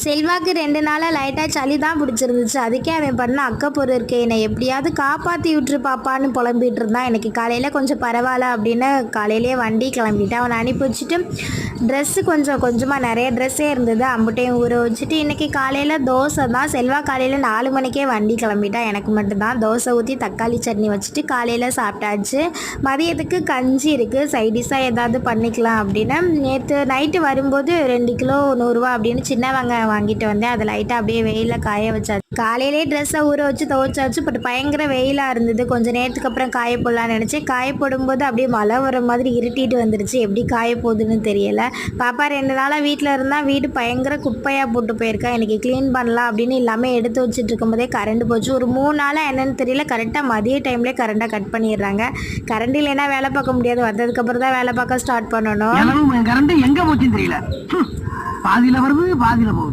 செல்வாக்கு 2 நாளா லைட்டா சளி தான் பிடிச்சிருந்துச்சு. அதுக்கே அவன் பண்ண அக்கப்போரு இருக்கே, என்னை எப்படியாவது காப்பாத்தி விட்டுரு பாப்பான்னு புலம்பிட்டு இருந்தான். எனக்கு காலையில கொஞ்சம் பரவாயில்ல அப்படின்னு காலையிலேயே வண்டி கிளம்பிட்டேன். அவனை அனுப்பி வச்சுட்டு ட்ரெஸ்ஸு கொஞ்சமாக நிறைய ட்ரெஸ்ஸே இருந்தது, அம்புட்டையும் ஊற வச்சுட்டு இன்றைக்கி காலையில் தோசை தான். செல்வா காலையில் 4 மணிக்கே வண்டி கிளம்பிட்டான். எனக்கு மட்டும்தான் தோசை ஊற்றி தக்காளி சட்னி வச்சுட்டு காலையில் சாப்பிட்டாச்சு. மதியத்துக்கு கஞ்சி இருக்குது, சைடிஷாக ஏதாவது பண்ணிக்கலாம் அப்படின்னு. நேற்று நைட்டு வரும்போது 2 கிலோ 100 ரூபா அப்படின்னு சின்ன வெங்காயம் வாங்கிட்டு வந்தேன். அதை லைட்டாக அப்படியே வெயிலில் காய வச்சாச்சு. காலையிலே ட்ரெஸ்ஸை ஊற வச்சு துவைச்சாச்சு. பட் பயங்கர வெயிலாக இருந்தது. கொஞ்சம் நேரத்துக்கு அப்புறம் காய போடலான்னு நினச்சேன். காய போடும்போது அப்படியே மழை வர மாதிரி இருட்டிட்டு வந்துருச்சு. எப்படி காய போகுதுன்னு தெரியலை. பாப்பா 2 நாளாக வீட்டில் இருந்தால் வீடு பயங்கர குப்பையாக போட்டு போயிருக்கா. எனக்கு க்ளீன் பண்ணலாம் அப்படின்னு எல்லாமே எடுத்து வச்சுட்டு இருக்கும்போதே கரண்ட் போச்சு. ஒரு 3 நாளாக என்னென்னு தெரியல, கரெக்டாக மதிய டைம்லேயே கரண்ட்டை கட் பண்ணிடுறாங்க. கரண்ட் இல்லைன்னா வேலை பார்க்க முடியாது. வந்ததுக்கப்புறம் தான் வேலை பார்க்க ஸ்டார்ட் பண்ணணும். கரண்ட் எங்கே போச்சுன்னு தெரியல. பாதியில் வருது பாதியில் போகுது.